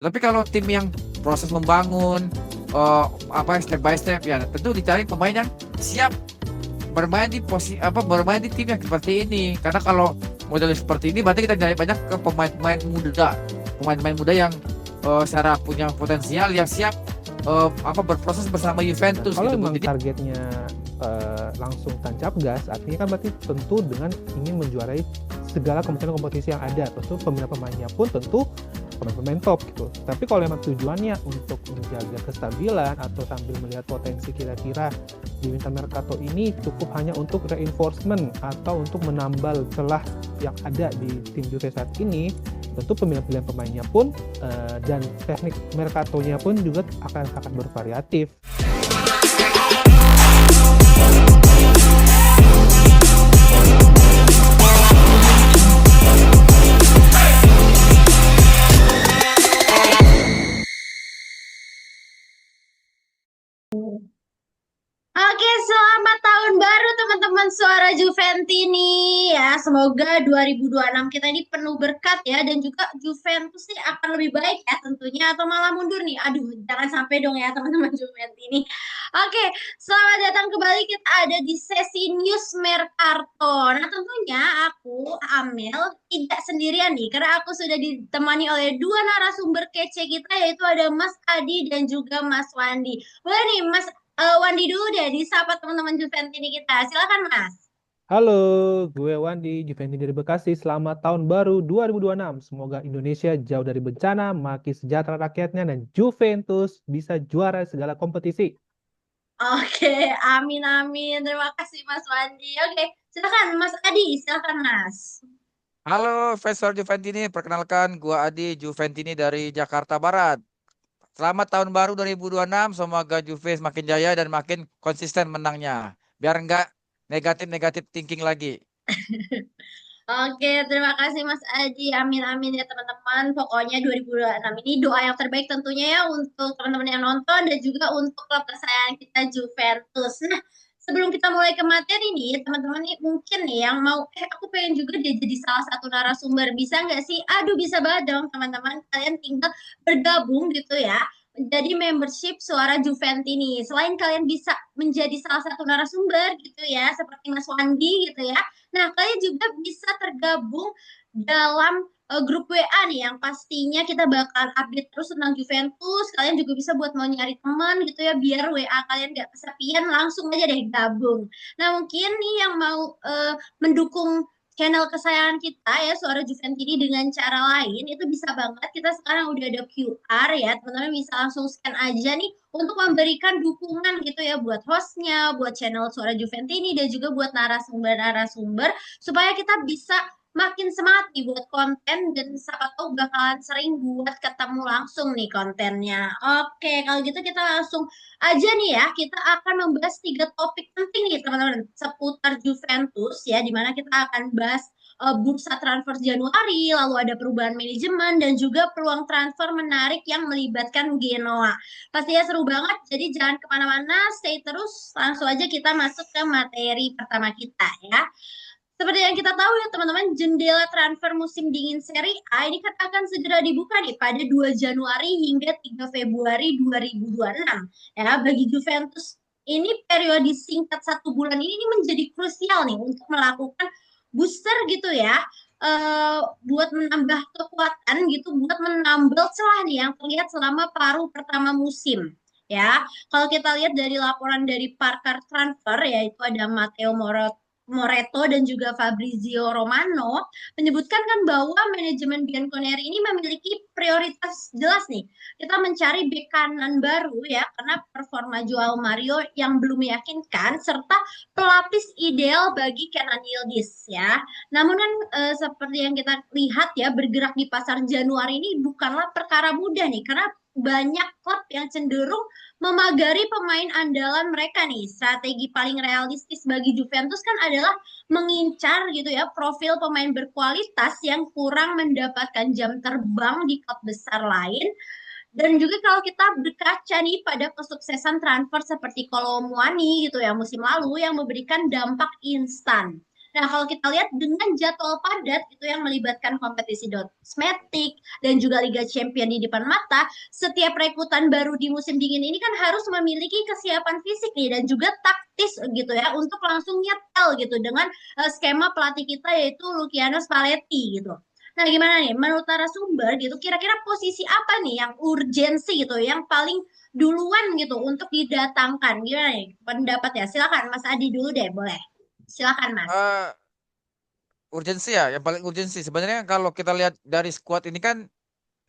Tapi kalau tim yang proses membangun, step by step ya tentu dicari pemain yang siap bermain di bermain di tim yang seperti ini. Karena kalau model seperti ini berarti kita cari banyak ke pemain-pemain muda yang secara punya potensial yang siap berproses bersama Nah, Juventus kalau gitu Bu. memang Jadi targetnya langsung tancap gas, artinya kan berarti tentu dengan ingin menjuarai segala kemungkinan kompetisi yang ada. Tentu pemainnya pun tentu pemain-pemain top gitu. Tapi kalau memang tujuannya untuk menjaga kestabilan atau sambil melihat potensi kira-kira di winter mercato ini cukup hanya untuk reinforcement atau untuk menambal celah yang ada di tim Juve saat ini, tentu pemilihan pemainnya pun dan teknik mercatonya pun juga akan sangat bervariatif. Oke, selamat tahun baru teman-teman Suara Juventini ya. Semoga 2026 kita ini penuh berkat ya, dan juga Juventus nih akan lebih baik ya tentunya, atau malah mundur nih. Aduh, jangan sampai dong ya teman-teman Juventini. Oke, selamat datang kembali, kita ada di sesi News Mercato. Nah, tentunya aku Amel tidak sendirian nih, karena aku sudah ditemani oleh dua narasumber kece kita, yaitu ada Mas Adi dan juga Mas Wandi. Boleh nih Mas Wandi dulu deh, disapa teman-teman Juventini kita. Silakan Mas. Halo, gue Wandi, Juvendi dari Bekasi. Selamat tahun baru 2026. Semoga Indonesia jauh dari bencana, makin sejahtera rakyatnya, dan Juventus bisa juara segala kompetisi. Oke, amin amin. Terima kasih Mas Wandi. Oke, silakan Mas Adi, silakan Mas. halo investor Juventini, perkenalkan gua Adi Juventini dari Jakarta Barat. Selamat tahun baru 2026, semoga Juve makin jaya dan makin konsisten menangnya. Biar enggak negatif thinking lagi. Oke, terima kasih Mas Adi. Amin amin ya teman-teman. Pokoknya 2026 ini doa yang terbaik tentunya ya untuk teman-teman yang nonton dan juga untuk klub kesayangan kita Juventus. Nah, sebelum kita mulai ke materi nih, teman-teman nih mungkin nih yang mau, aku pengen juga dia jadi salah satu narasumber. Bisa nggak sih? Aduh, bisa banget dong teman-teman. Kalian tinggal bergabung gitu ya, menjadi membership Suara Juventini. Selain kalian bisa menjadi salah satu narasumber gitu ya, seperti Mas Wandi gitu ya. Nah, kalian juga bisa tergabung dalam grup WA nih, yang pastinya kita bakal update terus tentang Juventus. Kalian juga bisa buat mau nyari teman gitu ya, biar WA kalian gak kesepian, langsung aja deh gabung. Nah, mungkin nih yang mau mendukung channel kesayangan kita ya, Suara Juventini, dengan cara lain, itu bisa banget. Kita sekarang udah ada QR ya, teman-teman bisa langsung scan aja nih untuk memberikan dukungan gitu ya buat hostnya, buat channel Suara Juventini, dan juga buat narasumber-narasumber, supaya kita bisa makin semangat nih buat konten, dan siapa tahu bakalan sering buat ketemu langsung nih kontennya. Oke, kalau gitu kita langsung aja nih ya, kita akan membahas tiga topik penting nih teman-teman seputar Juventus ya, dimana kita akan bahas bursa transfer Januari, lalu ada perubahan manajemen, dan juga peluang transfer menarik yang melibatkan Genoa. Pastinya seru banget, jadi jangan kemana-mana, stay terus. Langsung aja kita masuk ke materi pertama kita ya. Seperti yang kita tahu ya teman-teman, jendela transfer musim dingin Serie A ini kan akan segera dibuka nih pada 2 Januari hingga 3 Februari 2026. Ya, bagi Juventus ini periode singkat 1 bulan ini menjadi krusial nih untuk melakukan booster gitu ya, buat menambah kekuatan gitu, buat menambal celah nih yang terlihat selama paruh pertama musim. Ya, kalau kita lihat dari laporan dari Parker Transfer, yaitu ada Matteo Moreto dan juga Fabrizio Romano, menyebutkan kan bahwa manajemen Bianconeri ini memiliki prioritas jelas nih. Kita mencari bek kanan baru ya, karena performa Joao Mario yang belum meyakinkan, serta pelapis ideal bagi Kenan Yildiz ya. Namun kan seperti yang kita lihat ya, bergerak di pasar Januari ini bukanlah perkara mudah nih, karena banyak klub yang cenderung memagari pemain andalan mereka nih. Strategi paling realistis bagi Juventus kan adalah mengincar gitu ya profil pemain berkualitas yang kurang mendapatkan jam terbang di klub besar lain. Dan juga kalau kita berkaca nih pada kesuksesan transfer seperti Kolo Muani gitu ya musim lalu, yang memberikan dampak instan. Nah, kalau kita lihat dengan jadwal padat itu yang melibatkan kompetisi domestik dan juga Liga Champion di depan mata, setiap rekrutan baru di musim dingin ini kan harus memiliki kesiapan fisik nih dan juga taktis gitu ya untuk langsung nyetel gitu dengan skema pelatih kita yaitu Luciano Spalletti gitu. Nah, gimana nih? Menurut narasumber gitu, kira-kira posisi apa nih yang urgensi gitu, yang paling duluan gitu untuk didatangkan? Gimana nih pendapat ya? Silakan Mas Adi dulu deh, boleh. Silakan Mas. Eh, urgensi ya, yang paling urgensi. Sebenarnya kalau kita lihat dari squad ini kan,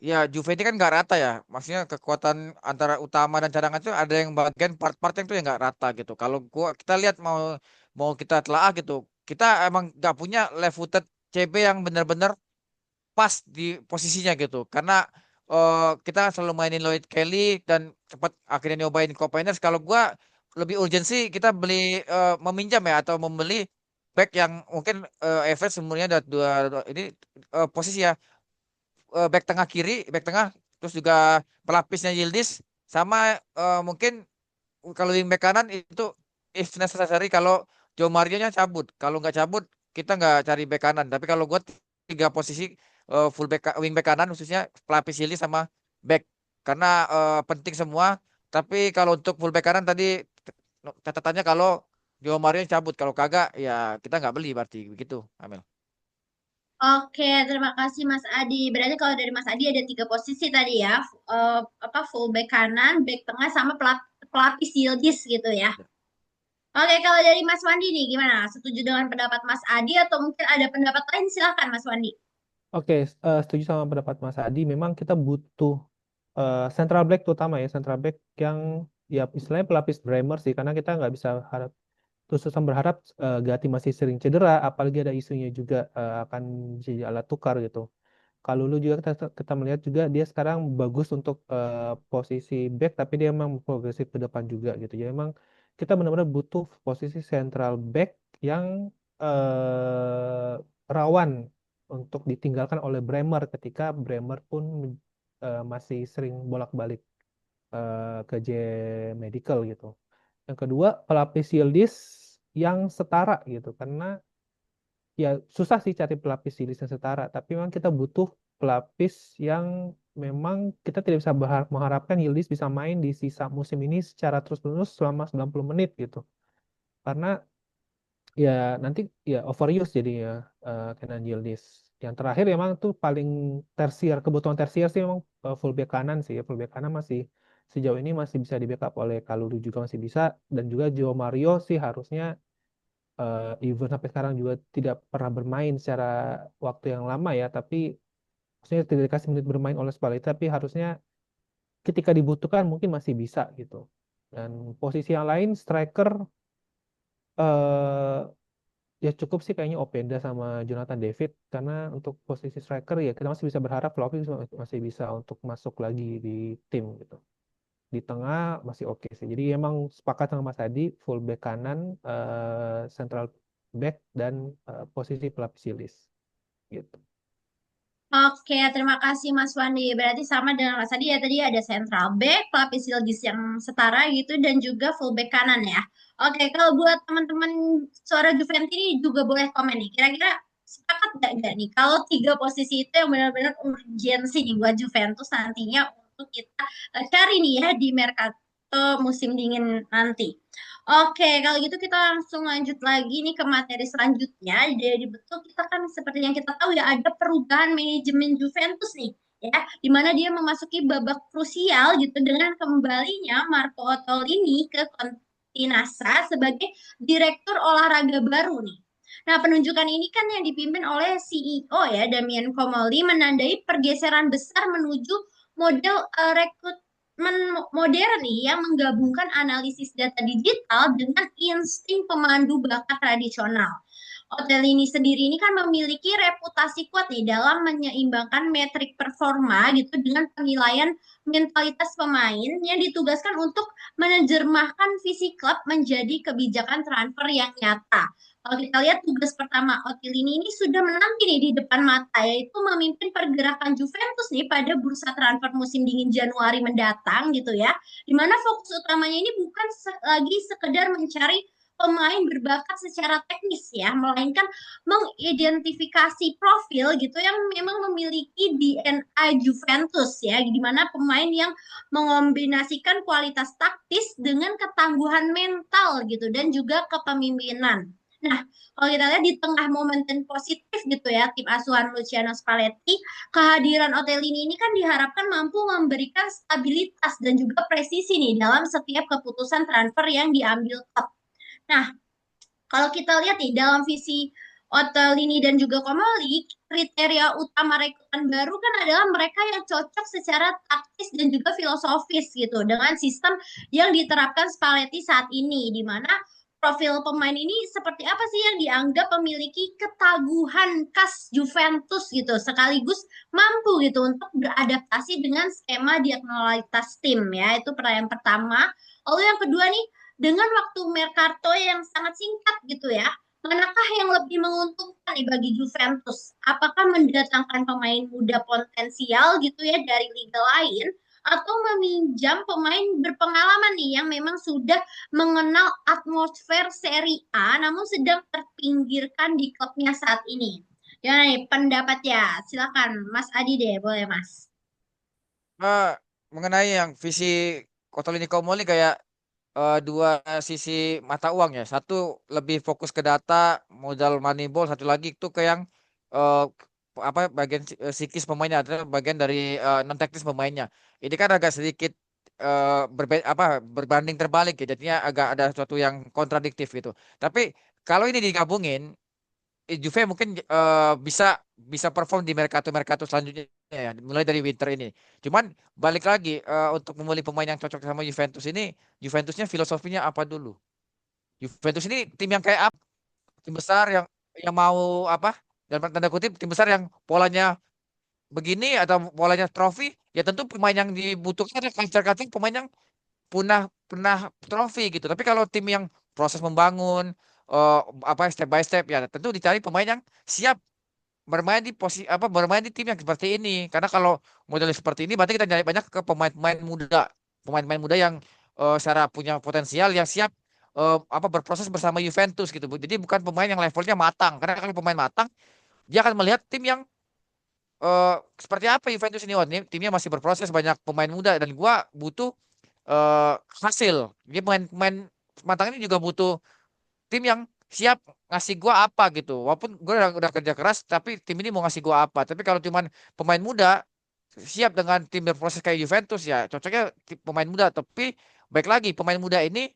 ya Juve ini kan nggak rata ya. Maksudnya kekuatan antara utama dan cadangan itu ada yang bagian part-part yang itu yang nggak rata gitu. Kalau kita lihat mau mau kita telaah gitu, kita emang nggak punya left footed CB yang benar-benar pas di posisinya gitu. Karena kita selalu mainin Lloyd Kelly dan cepat akhirnya nyobain Copiners. Kalau gua lebih urgensi kita beli meminjam ya atau membeli back yang mungkin average umurnya udah ini posisi ya, back tengah kiri, back tengah, terus juga pelapisnya Yildiz sama mungkin kalau wing back kanan itu if necessary kalau Joe Mario-nya cabut. Kalau nggak cabut kita nggak cari back kanan. Tapi kalau gue tiga posisi full back wing back kanan khususnya pelapis Yildiz sama back karena penting semua. Tapi kalau untuk full back kanan tadi catatannya kalau Joe Mario cabut, kalau kagak ya kita nggak beli berarti begitu, Amel. Oke, terima kasih Mas Adi. Berarti kalau dari Mas Adi ada tiga posisi tadi ya, apa full back kanan, back tengah, sama pelapis Yildiz gitu ya. Oke, kalau dari Mas Wandi nih gimana? Setuju dengan pendapat Mas Adi atau mungkin ada pendapat lain? Silakan Mas Wandi. Oke, setuju sama pendapat Mas Adi. Memang kita butuh central back terutama ya, central back yang ya istilahnya pelapis Bremer sih, karena kita nggak bisa harap terus terusan berharap Gatti masih sering cedera, apalagi ada isunya juga akan jadi alat tukar gitu. Kalau lu juga kita melihat juga dia sekarang bagus untuk posisi back, tapi dia memang progresif ke depan juga gitu. Jadi memang kita benar-benar butuh posisi central back yang rawan untuk ditinggalkan oleh Bremer ketika Bremer pun masih sering bolak-balik ke J Medical gitu. Yang kedua, pelapis Yildiz yang setara gitu, karena ya susah sih cari pelapis Yildiz yang setara, tapi memang kita butuh pelapis yang memang kita tidak bisa mengharapkan Yildiz bisa main di sisa musim ini secara terus-menerus selama 90 menit gitu. Karena ya nanti ya overuse jadinya Kenan Yildiz. Yang terakhir memang tuh paling tersier, kebutuhan tersier sih memang fullback kanan sih. Fullback kanan masih sejauh ini masih bisa di backup oleh Kalulu juga masih bisa, dan juga Joe Mario sih harusnya even sampai sekarang juga tidak pernah bermain secara waktu yang lama ya, tapi maksudnya tidak dikasih menit bermain oleh Spalletti, tapi harusnya ketika dibutuhkan mungkin masih bisa gitu. Dan posisi yang lain striker eh ya cukup sih kayaknya Openda sama Jonathan David, karena untuk posisi striker ya kita masih bisa berharap Vlahovic masih bisa untuk masuk lagi di tim gitu. Di tengah masih oke sih. Jadi emang sepakat sama Mas Adi, full back kanan, central back, dan posisi pelapis Yildiz gitu. Oke, terima kasih Mas Wandi. Berarti sama dengan Mas Adi ya, tadi ada central back, pelapis Yildiz yang setara gitu, dan juga full back kanan ya. Oke, kalau buat teman-teman suara Juventus ini juga boleh komen nih. Kira-kira sepakat nggak nih? Kalau tiga posisi itu yang benar-benar urgensi nih buat Juventus nantinya untuk kita cari nih ya di Mercato musim dingin nanti. Oke, kalau gitu kita langsung lanjut lagi nih ke materi selanjutnya. Jadi betul kita kan seperti yang kita tahu ya ada perubahan manajemen Juventus nih ya, di mana dia memasuki babak krusial gitu dengan kembalinya Marco Ottolini ke Continasa sebagai direktur olahraga baru nih. Nah, penunjukan ini kan yang dipimpin oleh CEO ya, Damian Comoli, menandai pergeseran besar menuju model rekrutmen modern nih yang menggabungkan analisis data digital dengan insting pemandu bakat tradisional. Hotel ini sendiri ini kan memiliki reputasi kuat nih dalam menyeimbangkan metrik performa gitu dengan penilaian mentalitas pemain yang ditugaskan untuk menerjemahkan visi klub menjadi kebijakan transfer yang nyata. Kalau kita lihat tugas pertama Otilini ini sudah menanti nih di depan mata, yaitu memimpin pergerakan Juventus nih pada bursa transfer musim dingin Januari mendatang gitu ya. Di mana fokus utamanya ini bukan lagi sekedar mencari pemain berbakat secara teknis ya, melainkan mengidentifikasi profil gitu yang memang memiliki DNA Juventus ya, di mana pemain yang mengombinasikan kualitas taktis dengan ketangguhan mental gitu dan juga kepemimpinan. Nah, kalau kita lihat di tengah momentum positif gitu ya, tim asuhan Luciano Spalletti, kehadiran Otellini ini kan diharapkan mampu memberikan stabilitas dan juga presisi nih dalam setiap keputusan transfer yang diambil klub. Nah, kalau kita lihat nih dalam visi Otellini dan juga Komoli, kriteria utama rekrutan baru kan adalah mereka yang cocok secara taktis dan juga filosofis gitu dengan sistem yang diterapkan Spalletti saat ini, di mana profil pemain ini seperti apa sih yang dianggap memiliki ketaguhan khas Juventus gitu, sekaligus mampu gitu untuk beradaptasi dengan skema diagonalitas tim ya. Itu pertanyaan pertama. Lalu yang kedua nih, dengan waktu Mercato yang sangat singkat gitu ya, manakah yang lebih menguntungkan nih bagi Juventus? Apakah mendatangkan pemain muda potensial gitu ya dari liga lain, atau meminjam pemain berpengalaman nih yang memang sudah mengenal atmosfer Serie A namun sedang terpinggirkan di klubnya saat ini? Ya nih pendapat ya, silakan Mas Adi deh, boleh Mas. Eh, mengenai yang visi Kotolini Komoli kayak dua sisi mata uang ya. Satu lebih fokus ke data, modal moneyball. Satu lagi itu ke yang eh, apa bagian psikis pemainnya, adalah bagian dari non teknis pemainnya. Ini kan agak sedikit berbanding terbalik ya. Jadinya agak ada sesuatu yang kontradiktif gitu. Tapi kalau ini digabungin, Juve mungkin bisa bisa perform di Mercato selanjutnya ya, mulai dari winter ini. Cuman balik lagi untuk memilih pemain yang cocok sama Juventus ini, Juventusnya filosofinya apa dulu? Juventus ini tim yang kayak apa? Tim besar yang mau apa? Dalam tanda kutip tim besar yang polanya begini atau polanya trofi, ya tentu pemain yang dibutuhkan adalah kancing-kancing pemain yang pernah pernah trofi gitu. Tapi kalau tim yang proses membangun step by step ya tentu dicari pemain yang siap bermain di posisi bermain di tim yang seperti ini. Karena kalau model seperti ini berarti kita nyari banyak ke pemain-pemain muda. Pemain-pemain muda yang secara punya potensial yang siap berproses bersama Juventus gitu, Bu. Jadi bukan pemain yang levelnya matang. Karena kalau pemain matang dia akan melihat tim yang seperti apa Juventus ini. Oh, ini timnya masih berproses banyak pemain muda dan gua butuh eh, hasil. Dia pemain-pemain matang ini juga butuh tim yang siap ngasih gua apa gitu. Walaupun gua udah kerja keras, tapi tim ini mau ngasih gua apa. Tapi kalau cuman pemain muda siap dengan tim berproses kayak Juventus ya, cocoknya pemain muda. Tapi baik lagi pemain muda ini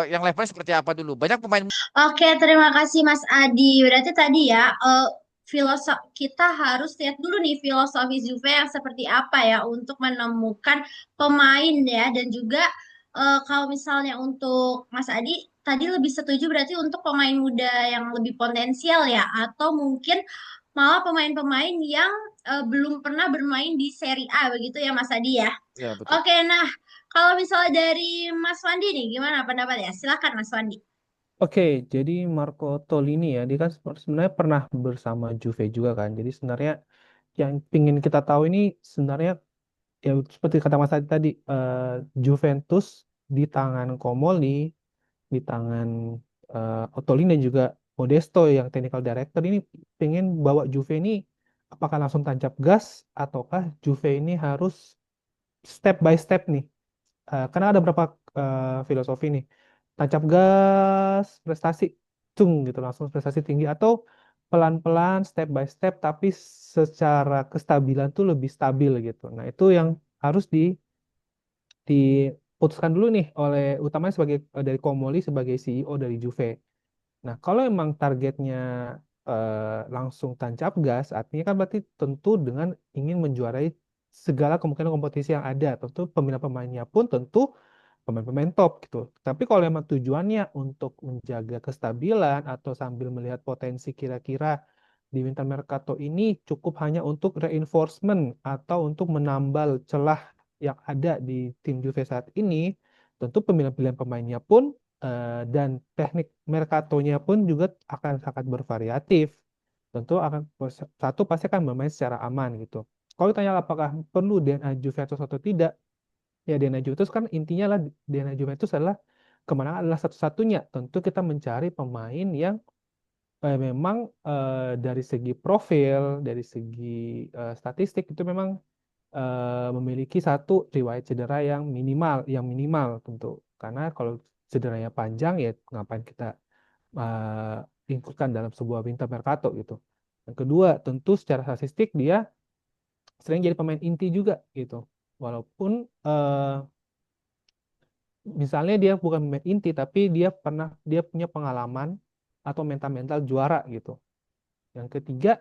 yang levelnya seperti apa dulu. Banyak pemain Oke, terima kasih Mas Adi. Berarti tadi ya, filosof kita harus lihat dulu nih filosofi Juve yang seperti apa ya untuk menemukan pemain ya dan juga kalau misalnya untuk Mas Adi tadi lebih setuju berarti untuk pemain muda yang lebih potensial ya atau mungkin malah pemain-pemain yang belum pernah bermain di Serie A begitu ya Mas Adi ya. ya betul. Oke, nah kalau misalnya dari Mas Wandi nih gimana pendapatnya? Silakan Mas Wandi. Oke, jadi Marco Tolini ya, dia kan sebenarnya pernah bersama Juve juga kan. Jadi sebenarnya yang ingin kita tahu ini sebenarnya ya seperti kata Mas Adi tadi, Juventus di tangan Comoli, di tangan Ottolini dan juga Modesto yang technical director ini pengen bawa Juve ini apakah langsung tancap gas ataukah Juve ini harus step by step nih. Karena ada beberapa filosofi nih. Tancap gas, prestasi, cung gitu langsung prestasi tinggi atau pelan-pelan step by step tapi secara kestabilan tuh lebih stabil gitu. Nah, itu yang harus diputuskan dulu nih oleh utamanya sebagai dari Comoli sebagai CEO dari Juve. Nah, kalau emang targetnya langsung tancap gas, artinya kan berarti tentu dengan ingin menjuarai segala kemungkinan kompetisi yang ada. Tentu pemainnya pun tentu pemain-pemain top gitu. Tapi kalau emang tujuannya untuk menjaga kestabilan atau sambil melihat potensi kira-kira di winter mercato ini cukup hanya untuk reinforcement atau untuk menambal celah yang ada di tim Juve saat ini, tentu pemilihan-pilihan pemainnya pun dan teknik mercatonya pun juga akan sangat bervariatif. Tentu akan satu pasti akan bermain secara aman gitu. Kalau ditanya apakah perlu DNA Juventus atau tidak, ya DNA Juventus kan intinya lah DNA Juventus adalah kemenangan adalah satu-satunya. Tentu kita mencari pemain yang memang dari segi profil, dari segi statistik itu memang memiliki satu riwayat cedera yang minimal tentu. Karena kalau cederanya panjang ya ngapain kita ikutkan dalam sebuah winter mercato gitu. Yang kedua, tentu secara statistik dia sering jadi pemain inti juga gitu. Walaupun misalnya dia bukan pemain inti tapi dia punya pengalaman atau mental-mental juara gitu. Yang ketiga,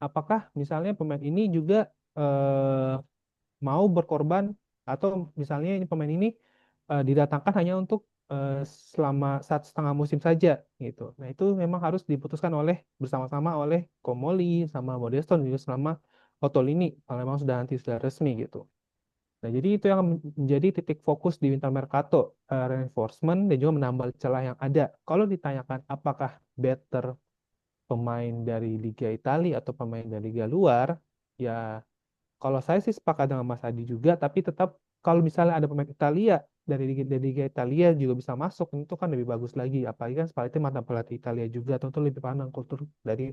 apakah misalnya pemain ini juga mau berkorban atau misalnya ini pemain ini didatangkan hanya untuk selama 1,5 musim saja gitu. Nah itu memang harus diputuskan bersama-sama oleh Komoli sama Modeston juga selama Otolini kalau memang sudah resmi gitu. Nah jadi itu yang menjadi titik fokus di winter mercato, reinforcement dan juga menambal celah yang ada. Kalau ditanyakan apakah better pemain dari Liga Italia atau pemain dari liga luar, ya kalau saya sih sepakat dengan Mas Adi juga, tapi tetap kalau misalnya ada pemain Italia dari Liga Italia juga bisa masuk, itu kan lebih bagus lagi. Apalagi kan Spalletti mantan pelatih Italia juga, tentu lebih pandang kultur dari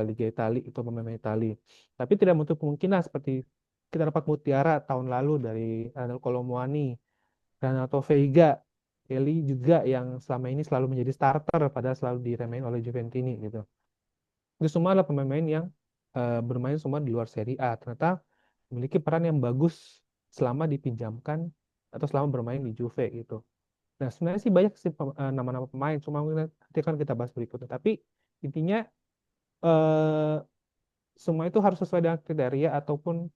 Liga Italia itu pemain Italia. Tapi tidak menutup kemungkinan seperti kita dapat Mutiara tahun lalu dari Ronald Colomuani, Renato Veiga, Kelly juga yang selama ini selalu menjadi starter padahal selalu diremehin oleh Juventini gitu. Itu semua adalah pemain-pemain yang bermain semua di luar Serie A. Ternyata memiliki peran yang bagus selama dipinjamkan atau selama bermain di Juve gitu. Nah, sebenarnya sih banyak sih nama-nama pemain, cuma mungkin nanti kan kita bahas berikutnya. Tapi intinya eh, semua itu harus sesuai dengan kriteria ataupun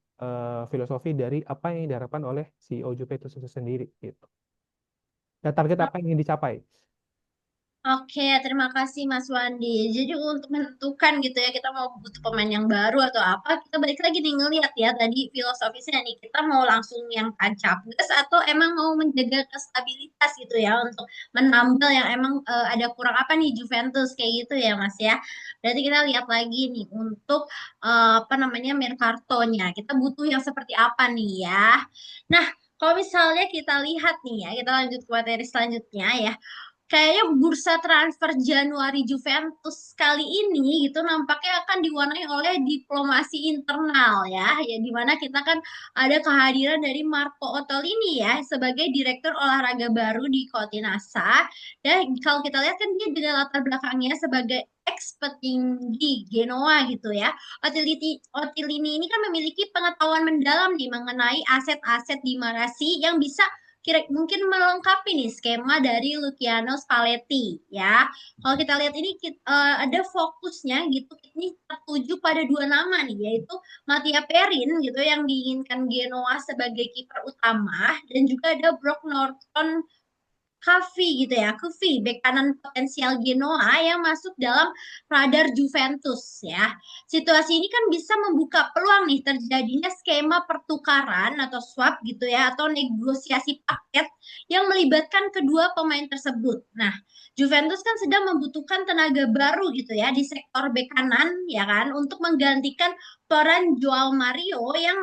filosofi dari apa yang diharapkan oleh CEO Juve itu sendiri gitu. Dan target apa yang ingin dicapai. Oke, terima kasih Mas Wandi. Jadi untuk menentukan gitu ya, kita mau butuh pemain yang baru atau apa, kita balik lagi nih ngeliat ya tadi filosofisnya nih, kita mau langsung yang tancap gas atau emang mau menjaga stabilitas gitu ya untuk menambal yang emang ada kurang apa nih Juventus kayak gitu ya Mas ya. Berarti kita lihat lagi nih untuk apa namanya Mercatonya, kita butuh yang seperti apa nih ya. Nah, kalau misalnya kita lihat nih ya, kita lanjut ke materi selanjutnya ya. Kayaknya bursa transfer Januari Juventus kali ini gitu nampaknya akan diwarnai oleh diplomasi internal ya. Ya di mana kita kan ada kehadiran dari Marco Ottolini ya sebagai direktur olahraga baru di Cotinasa. Dan kalau kita lihat kan dia dengan latar belakangnya sebagai ex petinggi Genoa gitu ya. Ottilini ini kan memiliki pengetahuan mendalam nih mengenai aset-aset di Marasi yang bisa mungkin melengkapi nih skema dari Luciano Spalletti ya. Kalau kita lihat ini ada fokusnya gitu ini tertuju pada dua nama nih yaitu Mattia Perin gitu yang diinginkan Genoa sebagai kiper utama dan juga ada Brock Norton Kavi gitu ya, Kavi, bek kanan potensial Genoa yang masuk dalam radar Juventus ya. Situasi ini kan bisa membuka peluang nih terjadinya skema pertukaran atau swap gitu ya, atau negosiasi paket yang melibatkan kedua pemain tersebut. Nah, Juventus kan sedang membutuhkan tenaga baru gitu ya di sektor bek kanan ya kan untuk menggantikan peran Joao Mario yang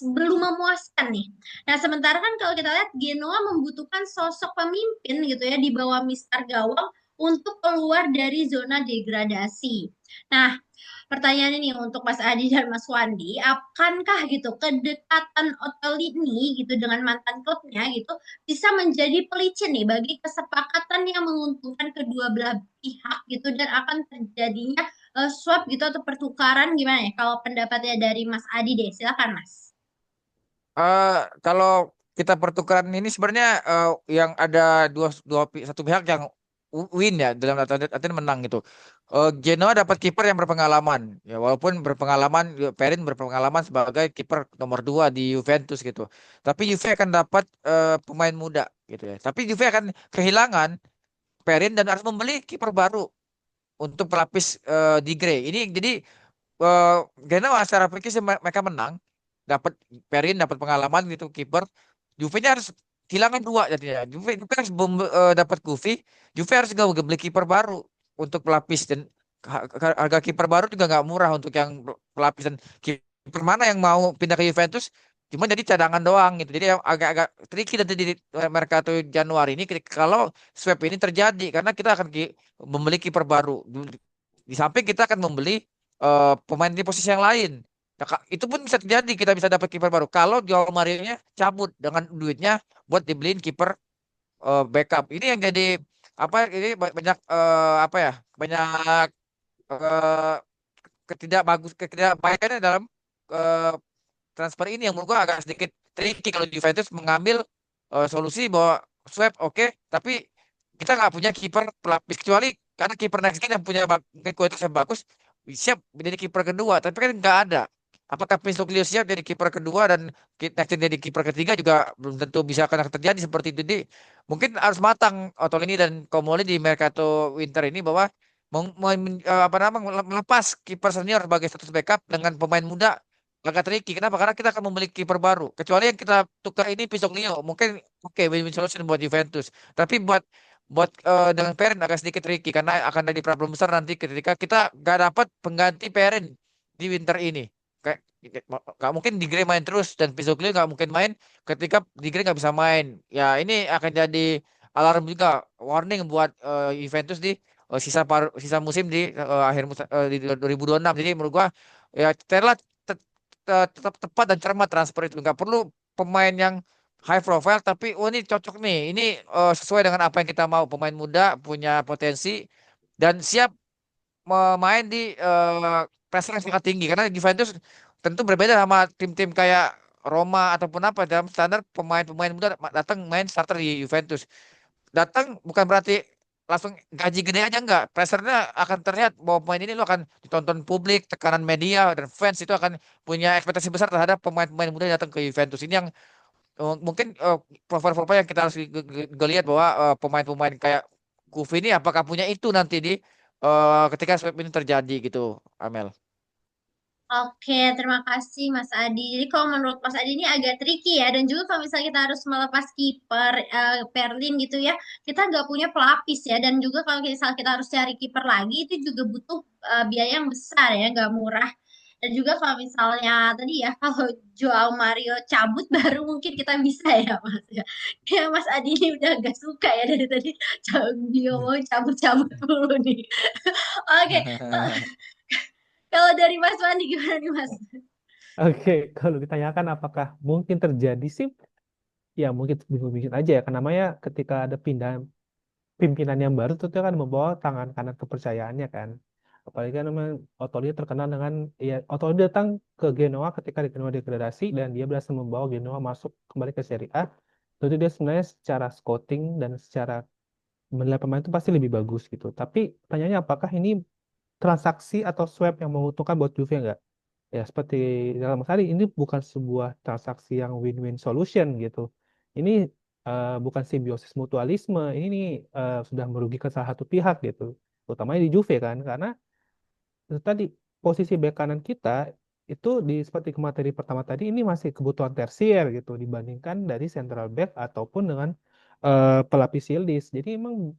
belum memuaskan nih. Nah, sementara kan kalau kita lihat Genoa membutuhkan sosok pemimpin gitu ya di bawah Mister Gawang untuk keluar dari zona degradasi. Nah, pertanyaan ini untuk Mas Adi dan Mas Wandi, akankah gitu kedekatan Ottolini gitu dengan mantan klubnya gitu bisa menjadi pelicin nih bagi kesepakatan yang menguntungkan kedua belah pihak gitu dan akan terjadinya swap gitu atau pertukaran gimana ya? Kalau pendapatnya dari Mas Adi deh, silakan Mas. Eh, Kalau kita pertukaran ini sebenarnya yang ada satu pihak yang win ya dalam artian menang gitu. Genoa dapat kiper yang berpengalaman ya walaupun berpengalaman Perin berpengalaman sebagai kiper nomor 2 di Juventus gitu. Tapi Juve akan dapat pemain muda gitu ya. Tapi Juve akan kehilangan Perin dan harus membeli kiper baru untuk pelapis di Grey. Ini jadi eh Genoa secara pikir sih mereka menang, dapat Perin, dapat pengalaman gitu kiper. Juve-nya harus kehilangan dua jadinya. Juve harus dapat Goofy, Juve harus nggak beli kiper baru untuk pelapis dan harga kiper baru juga nggak murah untuk yang pelapis dan kiper mana yang mau pindah ke Juventus Cuma jadi cadangan doang gitu. Jadi yang agak-agak tricky nanti di Mercato Januari ini kalau swap ini terjadi karena kita akan membeli kiper baru. Di samping kita akan membeli pemain di posisi yang lain. Nah, itu pun bisa terjadi kita bisa dapat kiper baru kalau Joao Mario-nya cabut dengan duitnya buat dibeliin kiper backup. Ini yang jadi apa ini banyak apa ya? Banyak eh, ketidakbaikannya dalam eh, transfer ini yang menurut gua agak sedikit tricky kalau Juventus mengambil solusi bahwa swap oke, tapi kita nggak punya kiper pelapis kecuali karena kiper next gen yang punya mungkin kualitas yang bagus siap menjadi kiper kedua, tapi kan nggak ada. Apakah Pinsoglio siap jadi kiper kedua dan next gen jadi kiper ketiga juga belum tentu bisa akan terjadi seperti itu. Jadi mungkin harus matang Otolini dan Komoli di Mercato Winter ini bahwa apa namanya melepas kiper senior sebagai status backup dengan pemain muda agak tricky. Kenapa? Karena kita akan memiliki kiper baru. Kecuali yang kita tukar ini Pisoglio, mungkin oke win-win solution buat Juventus. Tapi buat buat dengan Perin agak sedikit tricky karena akan ada problem besar nanti ketika kita gak dapat pengganti Perin di winter ini. Kayak gak mungkin Di Gray main terus dan Pisoglio gak mungkin main ketika Di Gray gak bisa main. Ya ini akan jadi alarm juga, warning buat Juventus di sisa musim di di 2026. Jadi menurut gua ya Terla tetap tepat dan cermat transfer itu. Nggak perlu pemain yang high profile, tapi oh ini cocok nih. Ini sesuai dengan apa yang kita mau. Pemain muda punya potensi dan siap main di pressure yang sangat tinggi. Karena Juventus tentu berbeda sama tim-tim kayak Roma ataupun apa dalam standar pemain-pemain muda datang main starter di Juventus. Datang bukan berarti langsung gaji gede aja enggak. Pressure-nya akan terlihat bahwa pemain ini lo akan ditonton publik, tekanan media dan fans itu akan punya ekspektasi besar terhadap pemain-pemain muda yang datang ke Juventus. Ini yang mungkin profil-profil yang kita harus lihat bahwa pemain-pemain kayak Kufi ini apakah punya itu nanti di ketika swap ini terjadi gitu, Amel. Oke, terima kasih Mas Adi. Jadi kalau menurut Mas Adi ini agak tricky ya, dan juga kalau misalnya kita harus melepas kiper Perlin gitu ya, kita nggak punya pelapis ya, dan juga kalau misalnya kita harus cari kiper lagi itu juga butuh biaya yang besar ya, nggak murah. Dan juga kalau misalnya tadi ya, kalau Joao Mario cabut baru mungkin kita bisa ya Mas ya. Kayak Mas Adi ini udah agak suka ya dari tadi dia mau cabut-cabut dulu nih. Oke, kalau dari Mas Wandi gimana nih Mas? Oke, kalau ditanyakan apakah mungkin terjadi sih, ya mungkin mungkin aja ya. Karena namanya ketika ada pindahan pimpinan yang baru itu kan membawa tangan kanan kepercayaannya kan. Apalagi kan memang Otoli terkenal dengan ya Otoli datang ke Genoa ketika di Genoa degradasi dan dia berhasil membawa Genoa masuk kembali ke Serie A. Tentu dia sebenarnya secara scouting dan secara menilai pemain itu pasti lebih bagus gitu. Tapi pertanyaannya apakah ini transaksi atau swap yang menguntungkan buat Juve nggak? Ya, seperti dalam tadi, ini bukan sebuah transaksi yang win-win solution gitu. Ini bukan simbiosis mutualisme. Ini nih, sudah merugikan salah satu pihak gitu. Utamanya di Juve kan, karena itu tadi posisi bek kanan kita itu di seperti materi pertama tadi ini masih kebutuhan tersier gitu dibandingkan dari central back ataupun dengan pelapis Yildiz. Jadi emang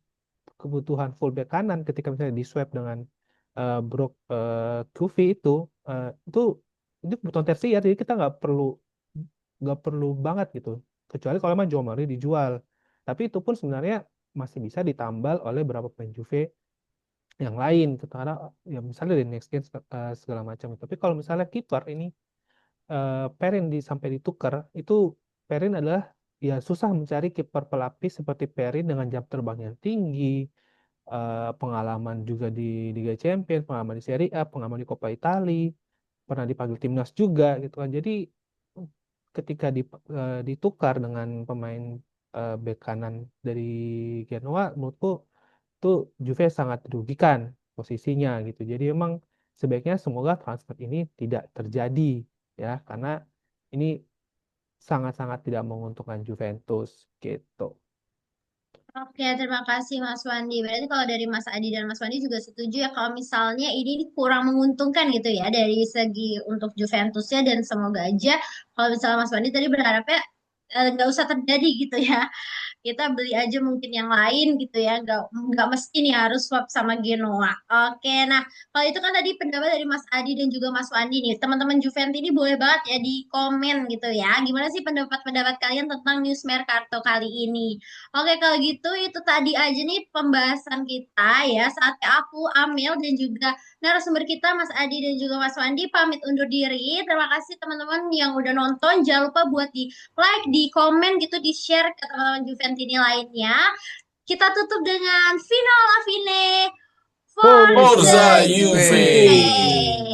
kebutuhan fullback kanan ketika misalnya di swap dengan Brook Kuvi itu itu kebutuhan tersier jadi kita nggak perlu banget gitu kecuali kalau emang Joe Mario dijual tapi itu pun sebenarnya masih bisa ditambal oleh beberapa pemain Juve yang lain gitu. Karena ya misalnya di next gen segala macam tapi kalau misalnya kiper ini Perin sampai ditukar itu Perin adalah ya susah mencari kiper pelapis seperti Perin dengan jam terbang yang tinggi, pengalaman juga di Liga Champions, pengalaman di Serie A, pengalaman di Coppa Italia, pernah dipanggil timnas juga gitu kan. Jadi ketika ditukar dengan pemain bek kanan dari Genoa, menurutku itu Juve sangat dirugikan posisinya gitu. Jadi memang sebaiknya semoga transfer ini tidak terjadi ya karena ini sangat-sangat tidak menguntungkan Juventus gitu. Oke, terima kasih Mas Wandi. Berarti kalau dari Mas Adi dan Mas Wandi juga setuju ya kalau misalnya ini kurang menguntungkan gitu ya dari segi untuk Juventusnya dan semoga aja kalau misalnya Mas Wandi tadi berharapnya nggak usah terjadi gitu ya. kita beli aja mungkin yang lain gitu ya, nggak mesti nih harus swap sama Genoa. Oke, nah kalau itu kan tadi pendapat dari Mas Adi dan juga Mas Wandi nih, teman-teman Juventi ini boleh banget ya di komen gitu ya, gimana sih pendapat-pendapat kalian tentang News Mercato kali ini? Oke, kalau gitu itu tadi aja nih pembahasan kita ya. Saatnya aku, Amel, dan juga narasumber kita Mas Adi dan juga Mas Wandi pamit undur diri. Terima kasih teman-teman yang udah nonton. Jangan lupa buat di like, di komen gitu, di share ke teman-teman Juventini lainnya. Kita tutup dengan Vino La Fine. Forza Forza Forza Juve. Juve. Juve!